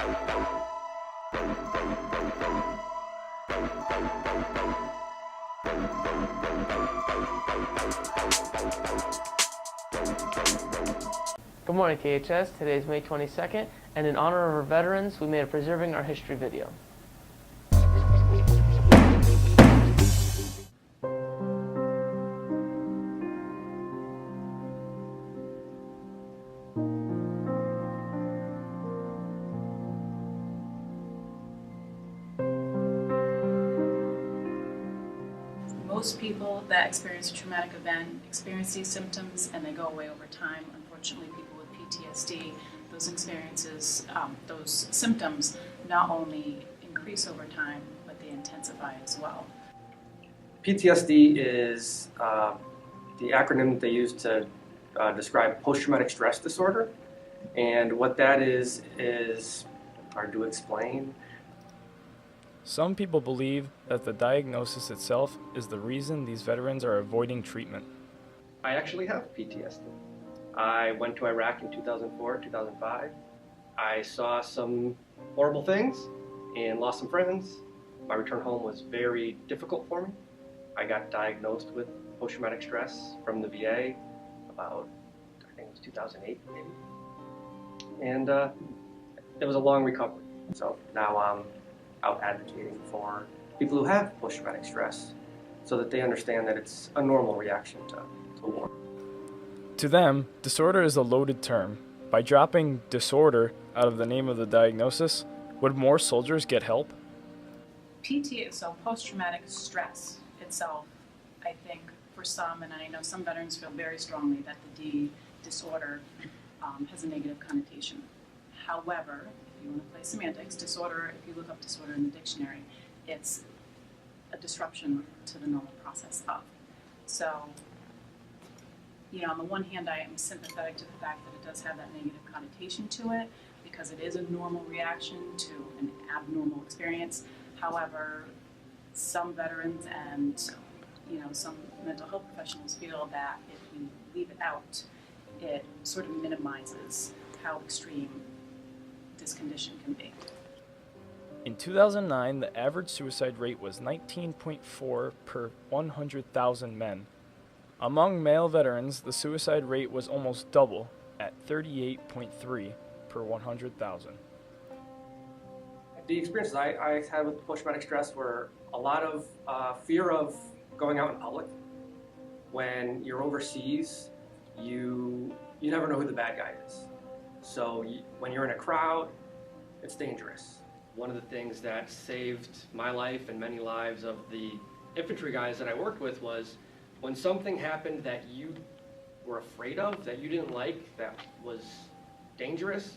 Good morning, THS. Today is May 22nd, and in honor of our veterans, we made a Preserving Our History video. Most people that experience a traumatic event experience these symptoms and they go away over time. Unfortunately, people with PTSD, those experiences, those symptoms not only increase over time, but they intensify as well. PTSD is the acronym that they use to describe post-traumatic stress disorder. And what that is hard to explain. Some people believe that the diagnosis itself is the reason these veterans are avoiding treatment. I actually have PTSD. I went to Iraq in 2004, 2005. I saw some horrible things and lost some friends. My return home was very difficult for me. I got diagnosed with post-traumatic stress from the VA about, I think it was 2008 maybe. And it was a long recovery. So now I'm out advocating for people who have post-traumatic stress so that they understand that it's a normal reaction to war. To them, disorder is a loaded term. By dropping disorder out of the name of the diagnosis, would more soldiers get help? So post-traumatic stress itself, I think for some, and I know some veterans feel very strongly that the D disorder has a negative connotation. However, if you want to play semantics, disorder, if you look up disorder in the dictionary, it's a disruption to the normal process of. So, on the one hand, I am sympathetic to the fact that it does have that negative connotation to it because it is a normal reaction to an abnormal experience. However, some veterans and some mental health professionals feel that if you leave it out, it sort of minimizes how extreme this condition can be. In 2009, the average suicide rate was 19.4 per 100,000 men. Among male veterans, the suicide rate was almost double at 38.3 per 100,000. The experiences I had with post-traumatic stress were a lot of fear of going out in public. When you're overseas, you never know who the bad guy is. So when you're in a crowd, it's dangerous. One of the things that saved my life and many lives of the infantry guys that I worked with was when something happened that you were afraid of, that you didn't like, that was dangerous,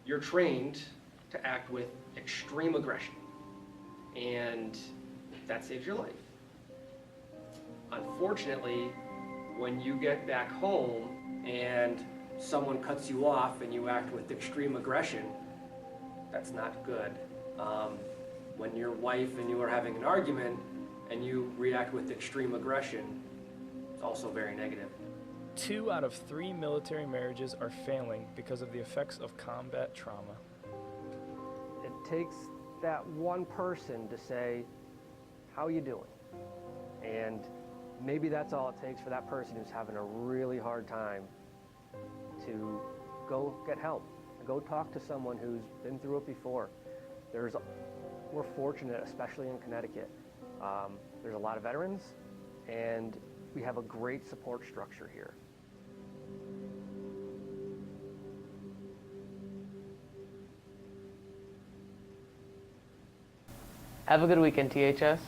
you're trained to act with extreme aggression. And that saves your life. Unfortunately, when you get back home and someone cuts you off and you act with extreme aggression, that's not good. When your wife and you are having an argument and you react with extreme aggression, it's also very negative. 2 out of 3 military marriages are failing because of the effects of combat trauma. It takes that one person to say, how are you doing? And maybe that's all it takes for that person who's having a really hard time to go get help. Go talk to someone who's been through it before. We're fortunate, especially in Connecticut. There's a lot of veterans, and we have a great support structure here. Have a good weekend, THS.